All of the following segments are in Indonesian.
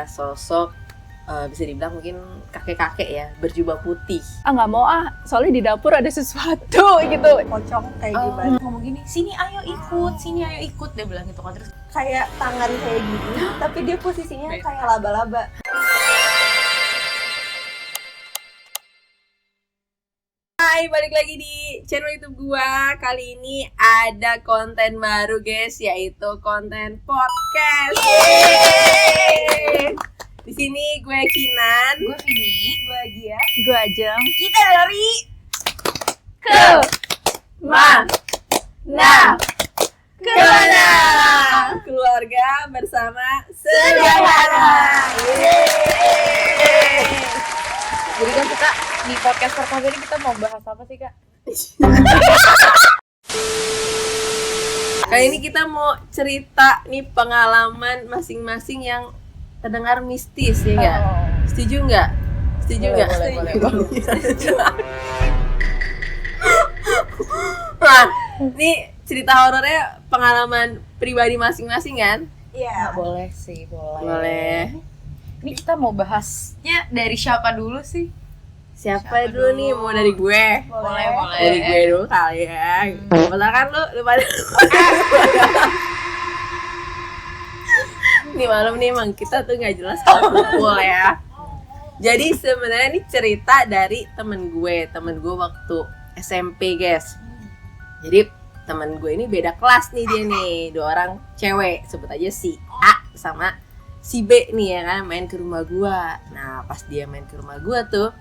Sosok bisa dibilang mungkin kakek-kakek ya, berjubah putih. Nggak mau soalnya di dapur ada sesuatu gitu. Pocong kayak gimana? Ngomong gini, sini ayo ikut, dia bilang gitu kan. Terus Kayak tangan kayak gini, tapi dia posisinya kayak laba-laba. Hai, balik lagi di channel YouTube gua. Kali ini ada konten baru guys, yaitu konten podcast. Yeay! Di sini gue Kinan, gue Vini, Gue Gia. Gue Ajeng. kita dari Kemana? Keluarga bersama sederhana. Yeay! Jadi kan kita di podcast pertama ini kita mau bahas apa sih Kak? Kali ini kita mau cerita nih pengalaman masing-masing yang terdengar mistis, ya nggak? Setuju nggak? Setuju nggak? Boleh. Nah, ini cerita horornya pengalaman pribadi masing-masing kan? Iya. Boleh sih, boleh. Boleh. Ini kita mau bahasnya dari siapa dulu sih? Siapa dulu nih? Mau dari gue? Boleh. Dari gue dulu kali ya. Misalkan lu pada nih malam nih emang kita tuh nggak jelas kalau kumpul ya. Jadi sebenarnya ini cerita dari temen gue waktu SMP guys. Jadi temen gue ini beda kelas nih dia nih, 2 orang cewek, sebut aja si A sama si B nih ya kan, main ke rumah gue. Nah pas dia main ke rumah gue tuh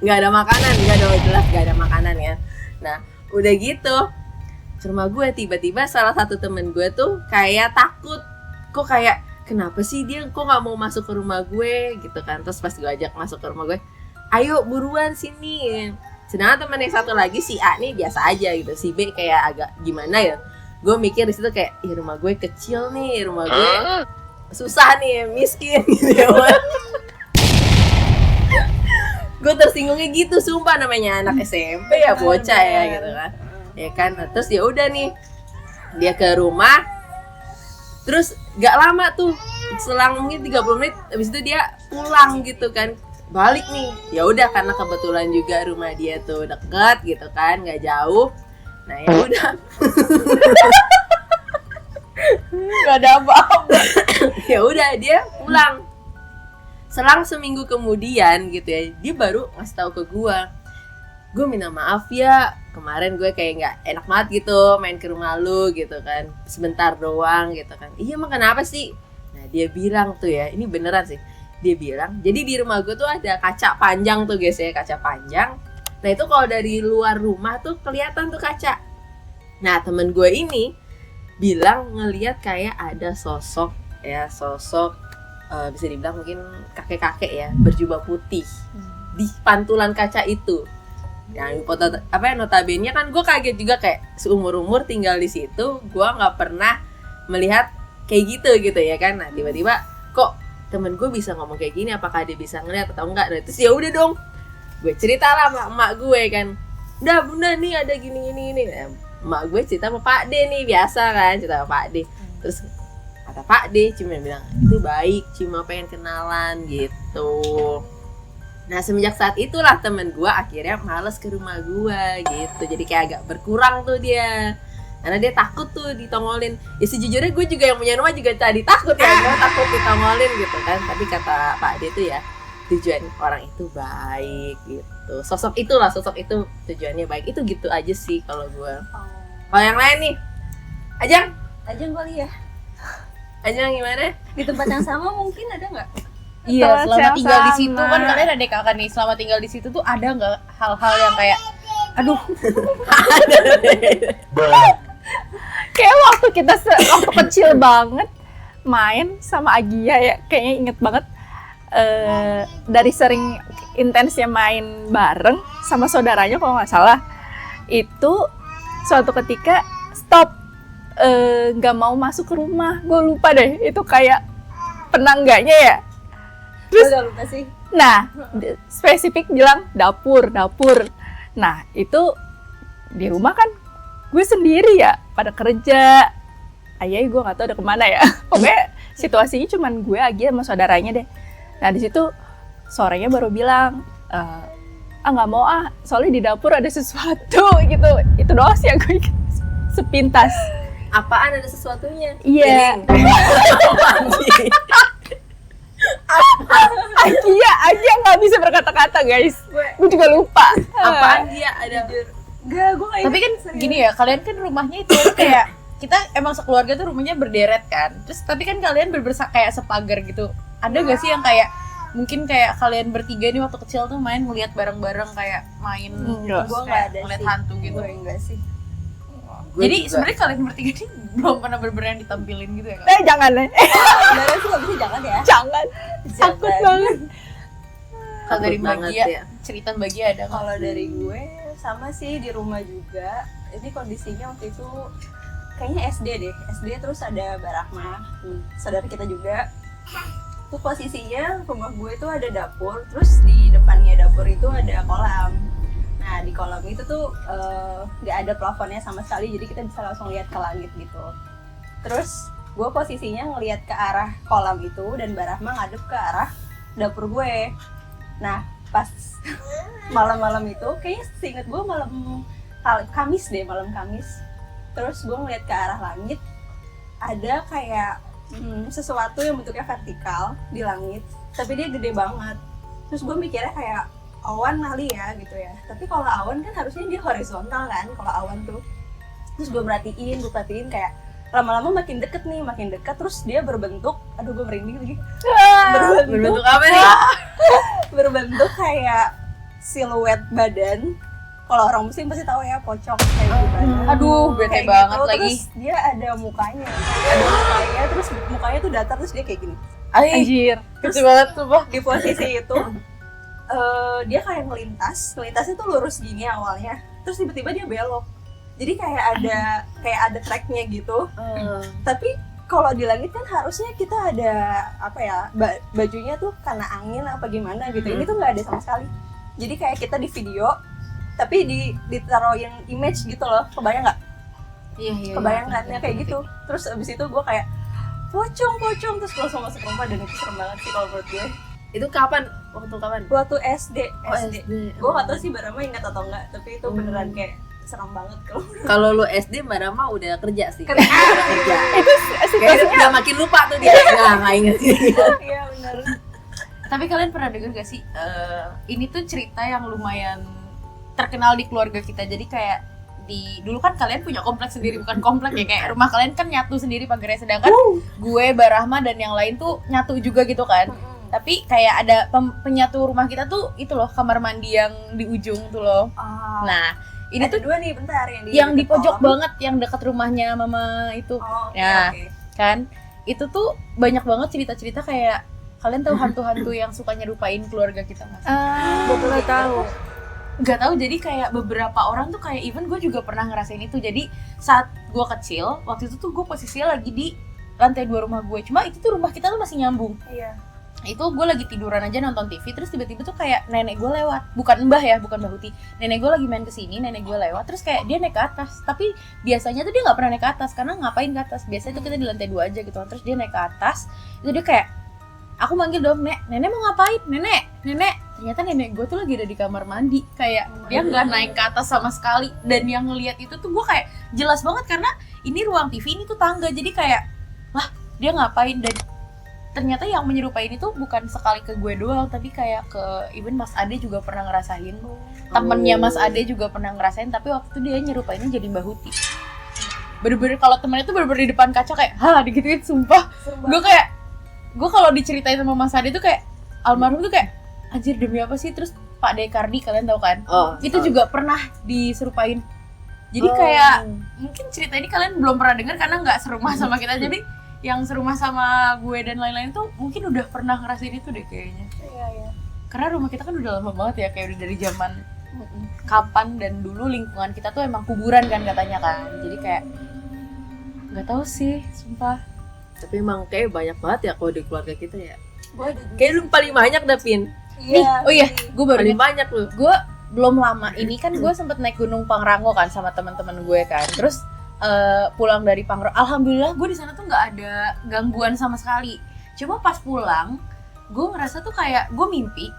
nggak ada makanan, nggak ada makanan ya. Nah udah gitu ke rumah gue, tiba-tiba salah satu temen gue tuh kayak takut, kok kayak kenapa sih dia kok nggak mau masuk ke rumah gue gitu kan. Terus pas gue ajak masuk ke rumah gue, ayo buruan sini. Sedangkan temen yang satu lagi si A nih biasa aja gitu, si B kayak agak gimana ya. Gue mikir di situ kayak, rumah gue kecil nih, rumah gue susah nih, miskin gitu ya. Gue tersinggungnya gitu, sumpah, namanya anak SMP ya, bocah ya gitu kan. Ya kan, terus ya udah nih, dia ke rumah, terus gak lama tuh, selang mungkin 30 menit, habis itu dia pulang gitu kan, balik nih. Ya udah karena kebetulan juga rumah dia tuh deket gitu kan, nggak jauh. Nah ya udah. Gak ada apa-apa. Ya udah dia pulang. Selang seminggu kemudian gitu ya, dia baru ngasih tahu ke gue minta maaf ya, kemarin gue kayak nggak enak banget gitu main ke rumah lu gitu kan, sebentar doang gitu kan. Iya emang kenapa sih? Nah dia bilang tuh ya, ini beneran sih, dia bilang jadi di rumah gue tuh ada kaca panjang tuh guys ya, kaca panjang. Nah itu kalau dari luar rumah tuh kelihatan tuh kaca. Nah temen gue ini bilang ngelihat kayak ada sosok bisa dibilang mungkin kakek-kakek ya, berjubah putih di pantulan kaca itu. Yang foto notabene kan gue kaget juga, kayak seumur-umur tinggal di situ gue nggak pernah melihat kayak gitu ya kan. Nah tiba-tiba kok temen gue bisa ngomong kayak gini, apakah dia bisa ngeliat atau enggak. Nah terus ya udah dong, gue cerita lah sama emak gue kan, udah bunda nih ada gini. Nah, emak gue cerita sama Pak D nih, biasa kan cerita sama Pak D. Terus kata Pak D cuma bilang itu baik, cuma pengen kenalan gitu. Nah semenjak saat itulah temen gue akhirnya males ke rumah gue gitu. Jadi kayak agak berkurang tuh dia, karena dia takut tuh ditongolin. Ya sejujurnya gue juga yang punya rumah juga tadi takut ya, gue takut ditongolin gitu kan. Tapi kata Pak D tuh ya, tujuan orang itu baik gitu. Sosok itu tujuannya baik. Itu gitu aja sih kalau gue. Kalau yang lain nih, Ajeng kali ya. Ajeng gimana? Di tempat yang sama mungkin ada nggak? Iya, selama yang tinggal di sama. situ kan kalian ada kakak nih, selama tinggal di situ tuh ada nggak hal-hal yang kayak aduh Kayak waktu kita waktu kecil banget main sama Agia ya, kayaknya inget banget. Dari sering intensnya main bareng sama saudaranya kalau nggak salah, itu suatu ketika stop, nggak mau masuk ke rumah. Gue lupa deh itu kayak penagganya ya. Terus Udah lupa sih. nah spesifik bilang dapur. Nah itu di rumah kan gue sendiri ya, pada kerja. Ayah gue nggak tahu ada kemana ya. Pokoknya situasinya cuman gue, Agi sama saudaranya deh. Nah di situ sorenya baru bilang, nggak mau soalnya di dapur ada sesuatu gitu. Itu doang sih yang gue ingat sepintas. Apaan ada sesuatunya? Iya. Agia nggak bisa berkata-kata guys. Gue juga lupa. Apaan dia ada? Enggak, gue kayak Tapi kan gini ya, kalian kan rumahnya itu kayak kita emang sekeluarga tuh rumahnya berderet kan. Terus tapi kan kalian kayak sepagar gitu. Ada gak sih yang kayak mungkin kayak kalian bertiga ini waktu kecil tuh main ngeliat bareng-bareng kayak main Enggak. gue nggak kayak ada ngeliat sih. hantu gitu. Gue enggak sih. Jadi sebenarnya kalian bertiga ini belum pernah bener-bener yang ditampilin gitu ya kan? Jangan Sebenarnya sih nggak bisa jangan ya. jangan. Takut banget. Kalau dari banget Bagia, ya. cerita Bagia ada nggak? Kalau dari gue sama sih di rumah juga. Ini kondisinya waktu itu kayaknya SD deh. SD terus ada Barahma, saudara kita juga. Tuh posisinya rumah gue itu ada dapur, terus di depannya dapur itu ada kolam. Nah di kolam itu tuh nggak ada plafonnya sama sekali, jadi kita bisa langsung lihat ke langit gitu. Terus gue posisinya ngelihat ke arah kolam itu dan Barahma ngadep ke arah dapur gue. Nah pas malam-malam itu, kayaknya seinget gue malam Kamis deh, malam Kamis. Terus gue ngeliat ke arah langit, ada kayak sesuatu yang bentuknya vertikal di langit, tapi dia gede banget. Terus gue mikirnya kayak awan kali ya gitu ya. Tapi kalau awan kan harusnya dia horizontal kan, kalau awan tuh. Terus gue perhatiin kayak lama-lama makin deket, terus dia berbentuk, aduh gue merinding lagi. Berbentuk apa nih? Berbentuk kayak siluet badan. Kalau orang muslim pasti tahu ya, pocong kayak gitu. Aduh, bete Kayak banget gitu. lagi. Terus dia ada mukanya, terus mukanya tuh datar, terus dia kayak gini. Anjir. Lucu banget tuh, Bah. Di posisi itu dia kayak melintasnya tuh lurus gini awalnya, terus tiba-tiba dia belok. Jadi kayak ada tracknya gitu. Tapi kalau di langit kan harusnya kita ada apa ya, bajunya tuh kena angin apa gimana gitu. Ini tuh nggak ada sama sekali. Jadi kayak kita di video, tapi ditaruhin image gitu loh. Kebayang nggak? Iya. Kebayang kan ya kayak gitu. Terus abis itu gue kayak pocong, terus gue langsung masuk rumah, dan itu serem banget sih kalau menurut gue. Itu kapan? Waktu kapan? Waktu SD. SD. Gue gak tau sih Mbak Rama ingat atau enggak, tapi itu beneran kayak serem banget kalau Kalau lu SD, Mbak Rama udah kerja sih. Kerja. Udah kerja. Itu Kayaknya situasinya udah makin lupa tuh dia. Nggak inget sih. Iya bener. Tapi kalian pernah denger gak sih, ini tuh cerita yang lumayan terkenal di keluarga kita. Jadi kayak dulu kan kalian punya kompleks sendiri, bukan komplek ya, kayak rumah kalian kan nyatu sendiri pagarnya, sedangkan gue, Barahma dan yang lain tuh nyatu juga gitu kan. Tapi kayak ada penyatu rumah kita tuh itu loh, kamar mandi yang di ujung tuh loh. Nah ini Ada tuh dua nih, bentar, yang di deket pojok kolam. banget, yang dekat rumahnya mama itu. Oh, oke, Ya. oke. Kan itu tuh banyak banget cerita-cerita kayak kalian tahu hantu-hantu yang suka nyerupain keluarga kita nggak sih? gue pernah tahu. Nggak tahu, jadi kayak beberapa orang tuh kayak even gue juga pernah ngerasain itu. Jadi saat gue kecil waktu itu tuh gue posisinya lagi di lantai 2 rumah gue, cuma itu tuh rumah kita tuh masih nyambung. Iya. Itu gue lagi tiduran aja nonton TV, terus tiba-tiba tuh kayak nenek gue lewat, bukan Mbah ya, bukan Mbah Huti, nenek gue lagi main kesini, nenek gue lewat, terus kayak dia naik ke atas. Tapi biasanya tuh dia nggak pernah naik ke atas, karena ngapain ke atas, biasanya tuh kita di lantai 2 aja gitu. Terus dia naik ke atas, itu dia kayak, aku manggil dong, nenek mau ngapain, nenek. Ternyata nenek gue tuh lagi ada di kamar mandi, kayak dia nggak naik ke atas sama sekali. Dan yang ngelihat itu tuh gue kayak jelas banget, karena ini ruang TV, ini tuh tangga, jadi kayak, lah dia ngapain. Dan ternyata yang menyerupai ini tuh bukan sekali ke gue doang, tapi kayak ke even Mas Ade juga pernah ngerasain, temennya Mas Ade juga pernah ngerasain, tapi waktu itu dia nyerupainnya jadi Mbah Huti. Bener-bener kalau temennya tuh bener-bener di depan kaca kayak, digituin, sumpah. Gue kalau diceritain sama Mas Ade tuh kayak almarhum tuh kayak, anjir demi apa sih. Terus Pak Dekardi kalian tahu kan? Itu juga pernah diserupain. Jadi kayak mungkin cerita ini kalian belum pernah dengar karena nggak serumah sama kita. Jadi yang serumah sama gue dan lain-lain tuh mungkin udah pernah ngerasain itu deh kayaknya. Iya. Karena rumah kita kan udah lama banget ya, kayak udah dari zaman kapan, dan dulu lingkungan kita tuh emang kuburan kan katanya kan. Jadi kayak nggak tahu sih, sumpah. Tapi emang kayak banyak banget ya kalau di keluarga kita ya. Gue ada. Kayak lu paling banyak dah, Pin. Nih, oh iya, gue baru Paling ingat. banyak lu. Gue belum lama ini kan gue sempet naik Gunung Pangrango kan sama teman-teman gue kan. Terus pulang dari Pangrok. Alhamdulillah gue di sana tuh nggak ada gangguan sama sekali. Cuma pas pulang, gue ngerasa tuh kayak gue mimpi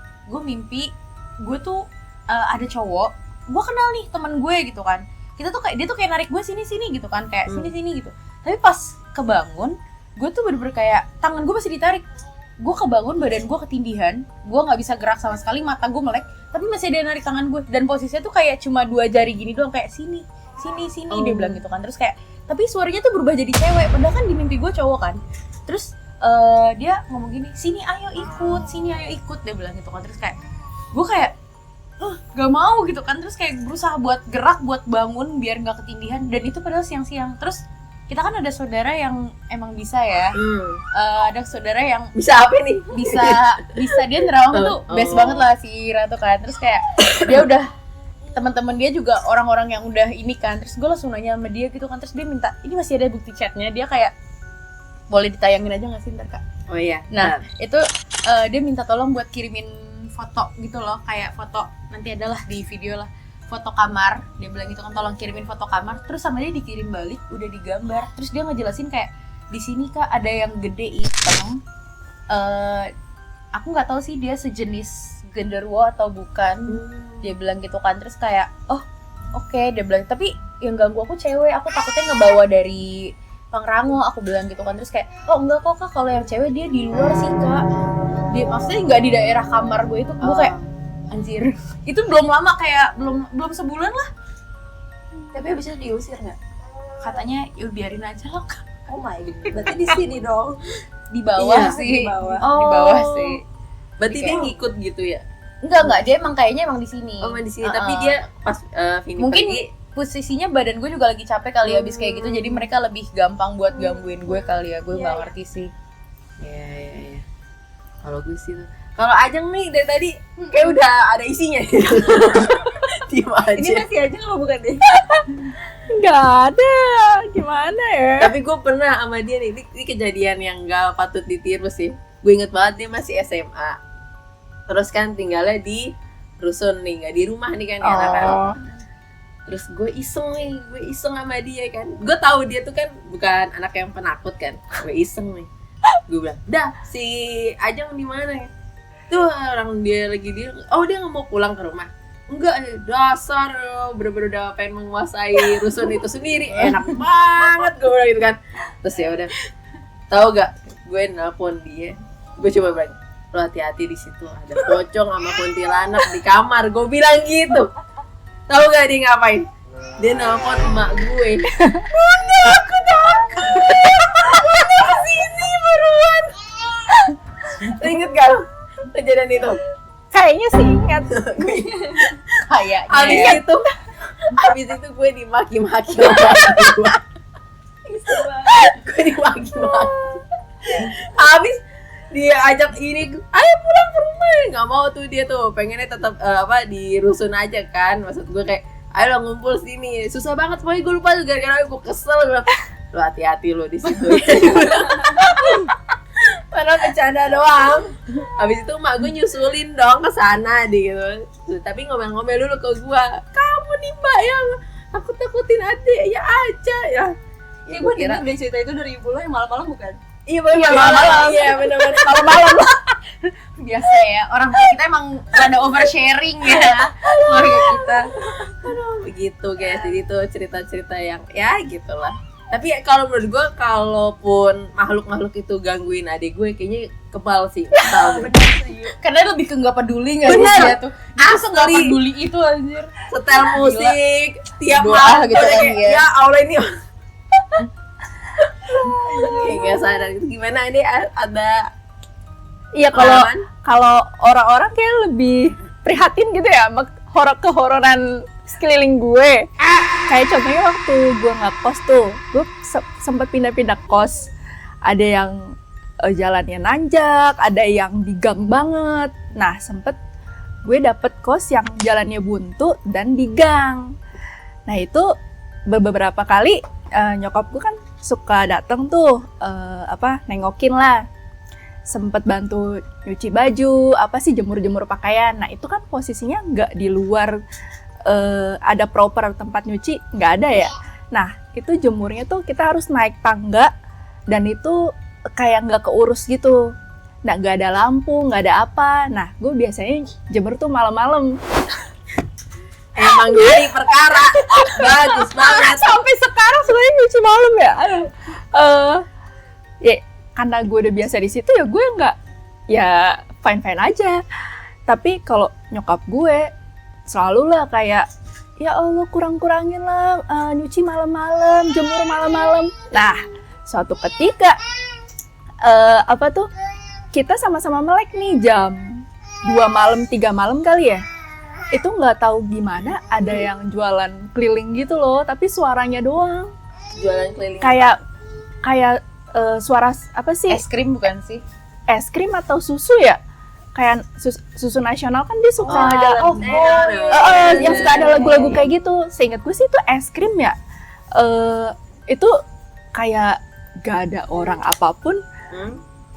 gue tuh ada cowok, gue kenal nih teman gue gitu kan. Kita tuh kayak dia tuh kayak narik gue sini gitu kan, kayak sini gitu. Tapi pas kebangun, gue tuh bener-bener kayak tangan gue masih ditarik. Gue kebangun, badan gue ketindihan, gue nggak bisa gerak sama sekali, mata gue melek, tapi masih ada yang narik tangan gue. Dan posisinya tuh kayak cuma 2 jari gini doang, kayak sini dia bilang gitu kan. Terus kayak, tapi suaranya tuh berubah jadi cewek, padahal kan di mimpi gue cowok kan. Terus dia ngomong gini, sini ayo ikut, dia bilang gitu kan. Terus kayak, gue kayak gak mau gitu kan. Terus kayak berusaha buat gerak, buat bangun biar gak ketindihan. Dan itu padahal siang-siang. Terus kita kan ada saudara yang emang bisa ya. Ada saudara yang Bisa apa nih? bisa dia nerawang tuh best banget lah si Ira tuh kan. Terus kayak dia udah, teman-teman dia juga orang-orang yang udah ini kan. Terus gue langsung nanya sama dia gitu kan. Terus dia minta, ini masih ada bukti chatnya. Dia kayak, boleh ditayangin aja gak sih ntar kak? Oh iya. Nah itu dia minta tolong buat kirimin foto gitu loh, kayak foto, nanti adalah di video lah, foto kamar. Dia bilang gitu kan, tolong kirimin foto kamar. Terus sama dia dikirim balik, udah digambar. Terus dia ngejelasin kayak, di sini kak ada yang gede hitam. Aku nggak tahu sih dia sejenis genderuwo atau bukan. Dia bilang gitu kan. Terus kayak, oh oke, dia bilang, tapi yang ganggu aku cewek, aku takutnya ngebawa dari Pangrango, aku bilang gitu kan. Terus kayak, oh enggak kok kak, kalau yang cewek dia di luar sih kak. Dia maksudnya nggak di daerah kamar gue itu. Gue kayak, anjir, itu belum lama, kayak belum sebulan lah. Tapi bisa diusir nggak? Katanya ya biarin aja loh kak. Oh my god, berarti di sini dong. Di bawah Iya, sih. di bawah. Di bawah sih. Berarti Kayak- dia ngikut gitu ya? Enggak, dia emang kayaknya emang di sini. Oh, main di sini. Tapi dia pas Vini mungkin pergi, posisinya badan gue juga lagi capek kali habis kayak gitu, jadi mereka lebih gampang buat gangguin gue kali ya. Gue nggak ngerti sih. ya. Kalau gue sih, kalau Ajeng nih dari tadi kayak udah ada isinya. Diem aja. Ini masih aja kalau bukan deh. Nggak ada, gimana ya? Tapi gue pernah sama dia nih, ini kejadian yang gak patut ditiru sih. Gue inget banget dia masih SMA. Terus kan tinggalnya di rusun nih, gak di rumah nih kan, anak-anak. Terus gue iseng sama dia kan. Gue tahu dia tuh kan bukan anak yang penakut kan. Gue iseng nih. Gue bilang, dah si Ajeng di mana ya? Tuh orang dia lagi dia nggak mau pulang ke rumah. Enggak, dasar bener-bener udah pengen menguasai rusun itu sendiri. Enak banget gue bilang gitu kan. Terus ya udah, tahu gak? Gue nelpon dia. Gue coba bilang, lo hati-hati di situ ada pocong sama kuntilanak di kamar. Gue bilang gitu. Tahu gak dia ngapain? Dia nelpon emak gue. Bunda, aku takut. Bunda kesini buruan. Ingat gak lo kejadian itu? Kayaknya sih ingat. Kayaknya. Abis itu gue dimaki-maki sama gue. Gue dimaki-maki. Abis dia ajak ini, ayo pulang ke rumah. Nggak mau tuh dia tuh, pengennya tetap di rusun aja kan. Maksud gue kayak, ayo lah ngumpul sini. Susah banget, pokoknya gue lupa juga gara-gara gue kesel. Gue bilang, lo hati-hati lo di situ. Padahal bercanda doang. Habis itu mak gue nyusulin dong ke sana gitu. Tapi ngomel-ngomel dulu ke gue, kamu nih mbak yang takut-takutin adik ya aja ya. Ya gue dengar dari cerita itu dari ibu lo yang malam-malam bukan? Iya malam-malam. Iya benar-benar malam-malam. Biasa ya, orang tua kita emang rada oversharing ya keluarga kita. Begitu guys, jadi itu cerita-cerita yang ya gitulah. Tapi kalau menurut gue, kalaupun makhluk-makhluk itu gangguin adik gue, kayaknya kebal sih. Karena lebih ke nggak peduli nggak sih Bener. dia tuh. Dia tuh nggak Asli. peduli itu anjir. Setel musik tiap Doa malam gitu kan, kayak, ya. ya Allah ini. Kayak nggak sadar gitu. Gimana ini ada Iya, pengalaman? kalau orang-orang kayak lebih prihatin gitu ya sama kehororan sekeliling gue. Kayak contohnya waktu gue ngekos tuh, gue sempet pindah-pindah kos. Ada yang jalannya nanjak, ada yang di gang banget. Nah, sempet gue dapet kos yang jalannya buntu dan di gang. Nah, itu beberapa kali nyokap gue kan suka dateng tuh nengokin lah. Sempet bantu nyuci baju, jemur-jemur pakaian. Nah, itu kan posisinya nggak di luar ada proper tempat nyuci, nggak ada ya. Nah, itu jemurnya tuh kita harus naik tangga dan itu kayak nggak keurus gitu. Nah, nggak ada lampu, nggak ada apa. Nah, gue biasanya jemur tuh malam-malam. Emang nyari perkara. Bagus banget. Sampai sekarang sebenarnya nyuci malam ya. Aduh. Ya karena gue udah biasa di situ ya gue nggak, ya fine aja. Tapi kalau nyokap gue selalu lah kayak, ya Allah kurangin lah nyuci malam-malam, jemur malam-malam. Nah, suatu ketika kita sama-sama melek nih jam 2 malam, 3 malam kali ya. Itu nggak tahu gimana ada yang jualan keliling gitu loh, tapi suaranya doang. Jualan keliling. Kayak suara apa sih? Es krim bukan sih? Es krim atau susu ya? Kayak susu nasional kan dia suka ada yang suka ada lagu-lagu kayak gitu. Seingat gue sih itu es krim ya. Itu kayak gak ada orang apapun.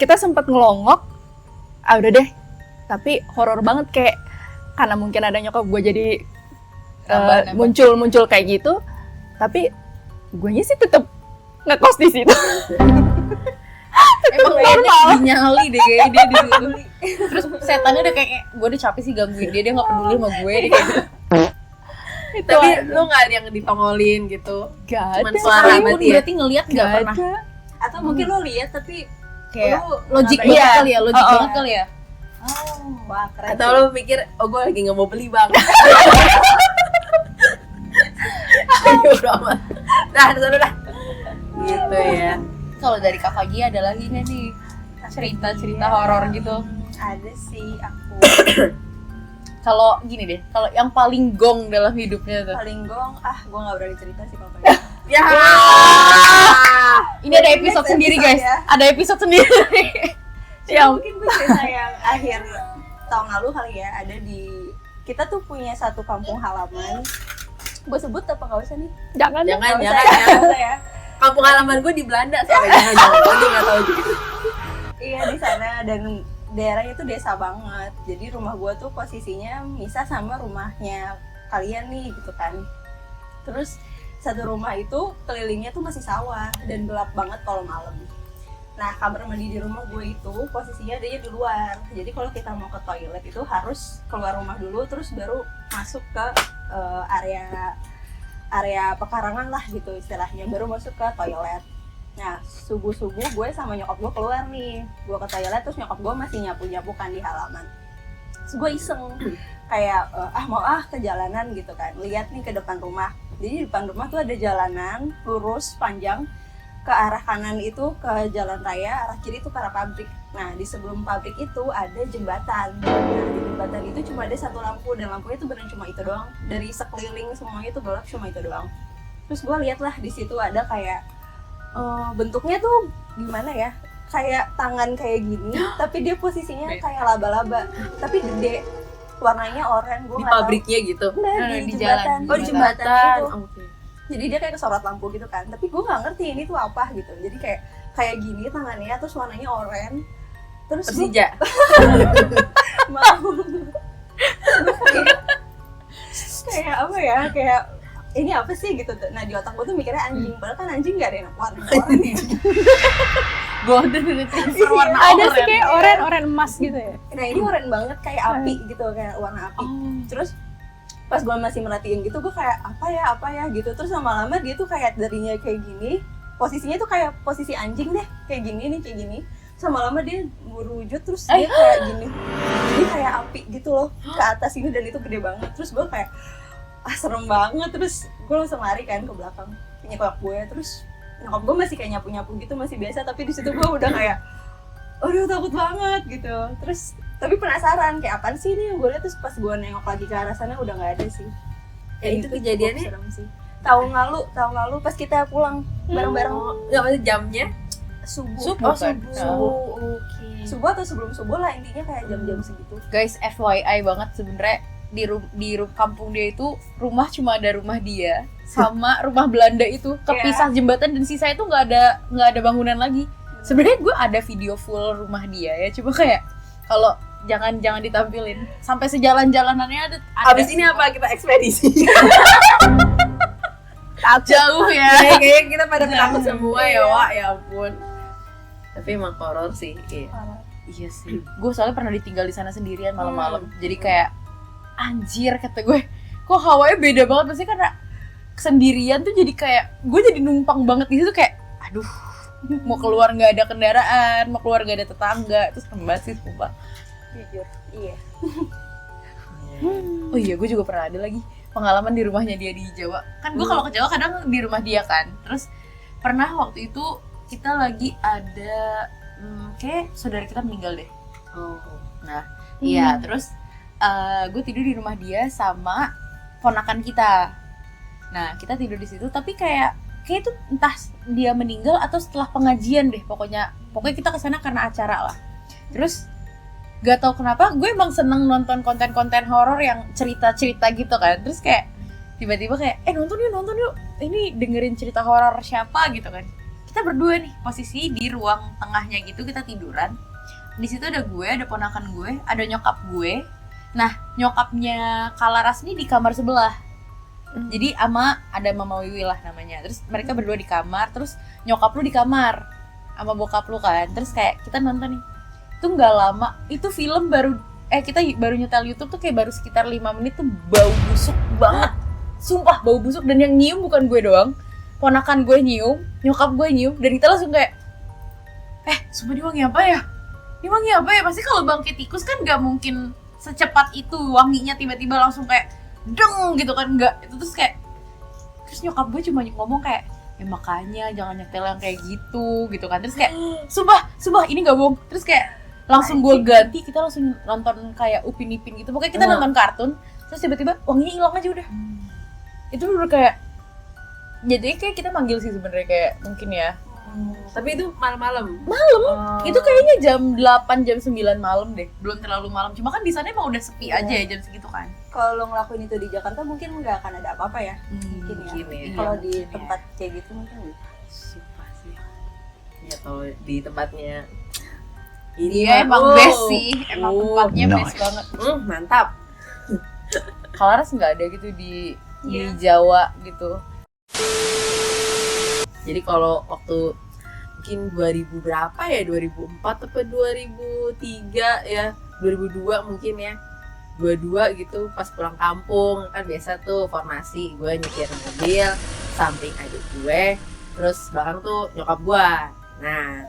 Kita sempat ngelongok. Udah deh. Tapi horor banget kayak karena mungkin ada nyokap gue jadi muncul kayak gitu. Tapi guenya sih tetap ngekos di situ. Emang normal dinyali deh kayak dia di situ. Terus setannya udah kayak gue udah capek sih gangguin dia nggak peduli sama gue dia kayak gitu. Tapi lu nggak ada yang ditongolin gitu? Gak Cuman ada. suara Sekalipun berarti ngelihat nggak pernah. ada. Atau mungkin lo lihat tapi Kayak lu logik nggak banget Iya. kali ya, logik banget kali ya. Oh, wah keren. Atau lu mikir, oh gue lagi nggak mau beli bang. Ayo udah amat. Dah, sana dah. Gitu ya. Kalau dari Kak Gia ada lagi nggak nih cerita horor gitu? Ada sih aku. Kalau gini deh, kalau yang paling gong dalam hidupnya tuh. Paling gong, gue nggak berani cerita sih kalau kayak gitu. Ya. Ini ada episode sendiri guys. ya. Ada episode sendiri. Ya mungkin gue cerita yang akhir tahun lalu kali ya, ada di kita tuh punya satu kampung halaman. Gue sebut apa nggak usah nih? Jangan. Jangan, Nggak jangan, usah, jangan. nggak usah ya. Kampung halaman gue di Belanda soalnya. Jangan, gue nggak tahu juga. Iya di sana, dan daerahnya tuh desa banget. Jadi rumah gue tuh posisinya misah sama rumahnya kalian nih gitu kan. Terus satu rumah itu kelilingnya tuh masih sawah dan gelap banget kalau malam. Nah, kamar mandi di rumah gue itu posisinya adanya di luar. Jadi kalau kita mau ke toilet itu harus keluar rumah dulu terus baru masuk ke area pekarangan lah gitu istilahnya, baru masuk ke toilet. Nah, subuh-subuh gue sama nyokap gue keluar nih. Gue ke toilet terus nyokap gue masih nyapu-nyapu kan di halaman. Terus gue iseng kayak mau ke jalanan gitu kan. Lihat nih ke depan rumah. Jadi di depan rumah tuh ada jalanan lurus panjang, ke arah kanan itu ke jalan raya, arah kiri itu ke arah pabrik. Nah, di sebelum pabrik itu ada jembatan. Nah, di jembatan itu cuma ada satu lampu, dan lampunya itu benar cuma itu doang. Dari sekeliling semuanya itu gelap, cuma itu doang. Terus gue lihat lah di situ ada kayak bentuknya tuh gimana ya? Kayak tangan kayak gini, tapi dia posisinya kayak laba-laba, tapi gede. Warnanya oranye, gue Di nggak tahu. pabriknya gitu. Nah, di jembatan. jalan. Oh, di jembatannya itu. Oke. Jadi dia kayak kesorot lampu gitu kan, tapi gue nggak ngerti ini tuh apa gitu. Jadi kayak gini tangannya, terus warnanya oranye, terus gue Persija. mau kayak apa ya, kayak ini apa sih gitu. Nah di otak gue tuh mikirnya anjing, padahal kan anjing nggak ada yang warna oranye. Golden Retriever warna Ada sih oranye. kayak oren emas gitu ya. Nah ini oranye banget kayak api gitu, kayak warna api. Terus pas gue masih merhatiin gitu, gue kayak apa ya gitu. Terus lama-lama dia tuh kayak darinya kayak gini, posisinya tuh kayak posisi anjing deh, kayak gini nih, kayak gini. Sama lama dia berwujud, terus dia kayak gini, dia kayak api gitu loh ke atas ini, dan itu gede banget. Terus gue kayak serem banget. Terus gue langsung lari kan ke belakang nyokap gue. Terus nyokap gue masih kayak nyapu-nyapu gitu, masih biasa. Tapi di situ gue udah kayak aduh takut banget gitu. Terus tapi penasaran kayak apaan sih ini yang gue lihat. Terus pas gue nengok lagi ke arah sana udah nggak ada sih. Ya, itu kejadiannya cukup serem sih. Tahun lalu pas kita pulang bareng-bareng. Nggak, maksudnya jamnya? Subuh. Oh, subuh. Subuh. Oke. Subuh atau sebelum subuh lah, intinya kayak jam-jam segitu. Guys, FYI banget sebenarnya di kampung dia itu rumah cuma ada rumah dia sama rumah Belanda itu kepisah jembatan, dan sisa itu nggak ada bangunan lagi. Sebenarnya gue ada video full rumah dia ya, cuma kayak kalau jangan ditampilin sampai sejalan-jalanannya ada. Abis ini apa kita ekspedisi? Jauh ya. Kayaknya kita pada penakut semua ya, Wak. Ya ampun. Tapi emang horor sih. Iya. Iya sih. Gue soalnya pernah ditinggal di sana sendirian malam-malam. Jadi kayak anjir kata gue. Kok hawanya beda banget pasti karena sendirian tuh jadi kayak gue jadi numpang banget di situ kayak aduh mau keluar nggak ada kendaraan, mau keluar nggak ada tetangga, terus tembak sih sumpah. Jujur, iya. Oh iya, gue juga pernah ada lagi pengalaman di rumahnya dia di Jawa. Kan gue kalau ke Jawa kadang di rumah dia kan. Terus pernah waktu itu kita lagi ada kayak saudara kita meninggal deh. Oh. Nah, iya terus gue tidur di rumah dia sama ponakan kita. Nah, kita tidur di situ tapi kayak itu entah dia meninggal atau setelah pengajian deh. Pokoknya kita kesana karena acara lah. Terus gak tau kenapa gue emang seneng nonton konten-konten horor yang cerita-cerita gitu kan. Terus kayak tiba-tiba kayak nonton yuk ini dengerin cerita horor siapa gitu kan. Kita berdua nih posisi di ruang tengahnya gitu, kita tiduran. Di situ ada gue, ada ponakan gue, ada nyokap gue. Nah, nyokapnya Kalaras nih di kamar sebelah. Jadi ada Mama Wiwi lah namanya. Terus mereka berdua di kamar, terus nyokap lu di kamar sama bokap lu kan. Terus kayak kita nonton nih. Itu nggak lama, itu film kita baru nyetel YouTube tuh kayak baru sekitar 5 menit tuh bau busuk banget. Sumpah bau busuk, dan yang nyium bukan gue doang. Ponakan gue nyium, nyokap gue nyium, dan kita langsung kayak sumpah ini wangi apa ya? Ini wangi apa ya? Pasti kalau bangkit tikus kan nggak mungkin secepat itu wanginya tiba-tiba langsung kayak deng gitu kan, enggak. Itu terus nyokap gue cuma ngomong kayak makanya jangan nyetel yang kayak gitu kan. Terus kayak sumpah ini nggak bohong. Terus kayak langsung gue ganti, kita langsung nonton kayak Upin Ipin gitu. Pokoknya kita nonton kartun, terus tiba-tiba wanginya hilang aja udah. Itu udah kayak jadi kayak kita manggil sih sebenarnya kayak mungkin ya. Tapi itu malam-malam. Itu kayaknya jam 8 jam 9 malam deh. Belum terlalu malam. Cuma kan di sana emang udah sepi aja ya jam segitu kan. Kalau lo ngelakuin itu di Jakarta mungkin nggak akan ada apa-apa ya. Mungkin ya. Kalau di tempat kayak gitu mungkin Sumpah sih. Ya kalau di tempatnya Iya emang best sih. Emang tempatnya best banget. Mantap. Kalaras nggak ada gitu di Jawa gitu. Jadi kalau waktu mungkin 2000 berapa ya, 2004 atau 2003 ya, 2002 mungkin ya, 22 gitu pas pulang kampung kan biasa tuh formasi, gue nyetir mobil, samping adik gue, terus belakang tuh nyokap gue. Nah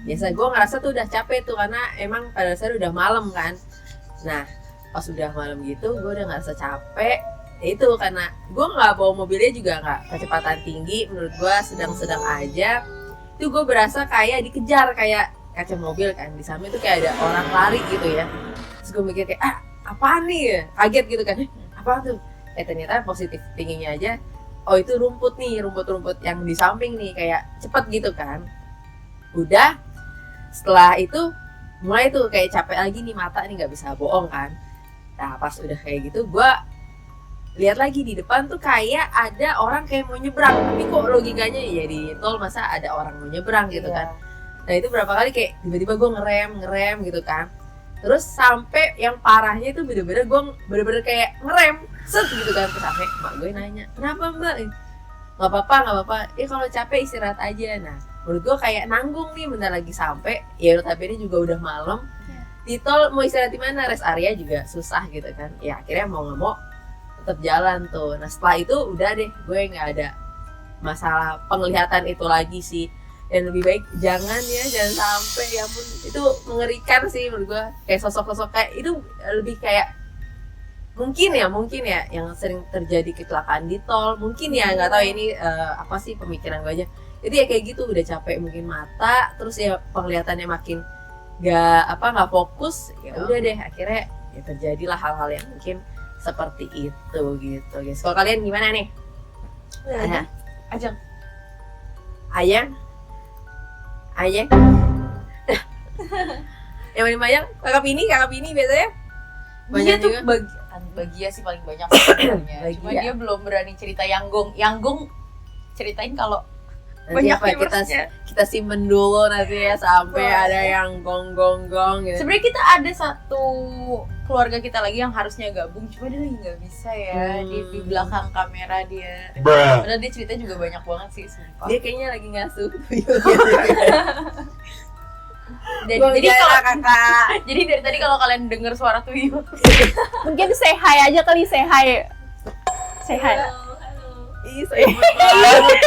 biasa gue ngerasa tuh udah capek tuh karena emang pada dasarnya udah malam kan. Nah pas udah malam gitu gue udah ngerasa capek. Itu karena gue nggak bawa mobilnya juga nggak kecepatan tinggi, menurut gue sedang-sedang aja. Itu gue berasa kayak dikejar, kayak kaca mobil kan di samping itu kayak ada orang lari gitu ya. Terus gue mikir kayak apaan nih ya, kaget gitu kan, apa tuh? Ternyata positif tingginya aja. Oh itu rumput nih, rumput yang di samping nih kayak cepet gitu kan. Udah setelah itu mulai tuh kayak capek lagi nih, mata nih nggak bisa bohong kan. Nah pas udah kayak gitu gue lihat lagi di depan tuh kayak ada orang kayak mau nyebrang, tapi kok logikanya ya di tol masa ada orang mau nyebrang gitu kan. Nah itu berapa kali kayak tiba-tiba gue ngerem gitu kan. Terus sampai yang parahnya itu bener-bener gue kayak ngerem set gitu kan. Terus sampai mak gue nanya, kenapa mbak? Nggak apa-apa kalau capek istirahat aja. Nah menurut gue kayak nanggung nih, bentar lagi sampai, ya notabene juga udah malam. Di tol mau istirahat di mana, rest area juga susah gitu kan. Ya akhirnya mau nggak mau tetap jalan tuh. Nah setelah itu udah deh, gue nggak ada masalah penglihatan itu lagi sih. Dan lebih baik jangan sampai, ya ampun itu mengerikan sih menurut gue. Kayak sosok-sosok kayak itu lebih kayak mungkin ya yang sering terjadi kecelakaan di tol. Mungkin ya nggak tahu ini apa sih pemikiran gue aja. Jadi ya kayak gitu, udah capek mungkin mata, terus ya penglihatannya makin nggak fokus. Ya udah deh akhirnya ya terjadilah hal-hal yang mungkin seperti itu gitu guys. Kalau kalian gimana nih? Ajeng. Ayang? Yang paling banyak kakak Pini biasanya Dia tuh juga. Bagia sih paling banyak sebenarnya. Cuma Bagia. dia belum berani cerita Yanggong ceritain kalau Nanti banyak apa kita simpen dulu nanti ya sampai ada yang gong gitu. Sebenarnya kita ada satu keluarga kita lagi yang harusnya gabung, cuma dia lagi nggak bisa ya, di belakang kamera dia. Bruh. Padahal dia cerita juga banyak banget sih, sumpah. Dia kayaknya lagi ngasuh. Jadi kalau kakak. jadi dari tadi kalau kalian dengar suara tuyul, Mungkin say hi aja kali, say hi. Say hi. Ih, saya banget.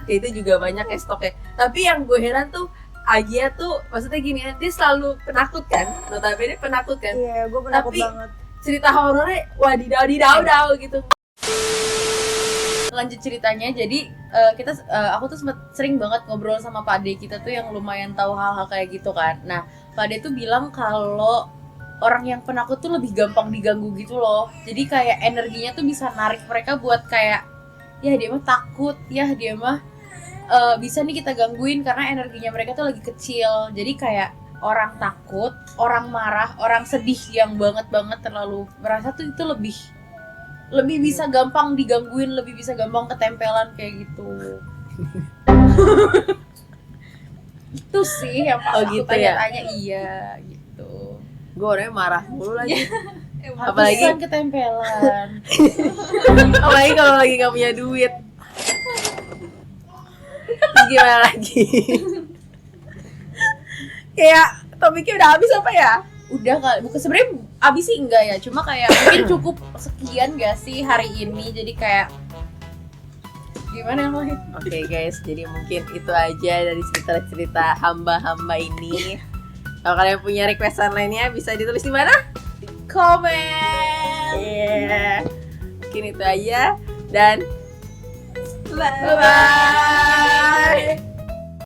Ya, itu juga banyak ya stoknya. Tapi yang gue heran tuh Agia tuh maksudnya gini ya, dia selalu penakut kan, notabene penakut kan. Iya, gue penakut Tapi- banget. Cerita horornya wadidaw gitu. lanjut ceritanya. Jadi aku tuh sering banget ngobrol sama Pak Ade kita tuh yang lumayan tahu hal-hal kayak gitu kan. Nah, Pak Ade tuh bilang kalau orang yang penakut tuh lebih gampang diganggu gitu loh. Jadi kayak energinya tuh bisa narik mereka buat kayak, ya dia mah takut, ya dia mah bisa nih kita gangguin karena energinya mereka tuh lagi kecil. Jadi kayak orang takut, orang marah, orang sedih yang banget terlalu merasa tuh itu lebih bisa gampang digangguin, lebih bisa gampang ketempelan kayak gitu. Itu sih yang pas Oh, aku gitu ya? tanya-tanya, iya gitu. Gue orangnya marah mulu lagi. Apalagi Apalagi ketempelan. apalagi kalau lagi gak punya duit. Terus gimana lagi? Kayak topiknya udah habis apa ya? Udah kali, bukan sebenarnya abis sih enggak ya, cuma kayak mungkin cukup sekian gak sih hari ini, jadi kayak gimana namanya? Oke guys, jadi mungkin itu aja dari cerita-cerita hamba-hamba ini. Kalau kalian punya requestan lainnya bisa ditulis di mana? Komen. Yeah. Mungkin itu aja dan Bye. bye.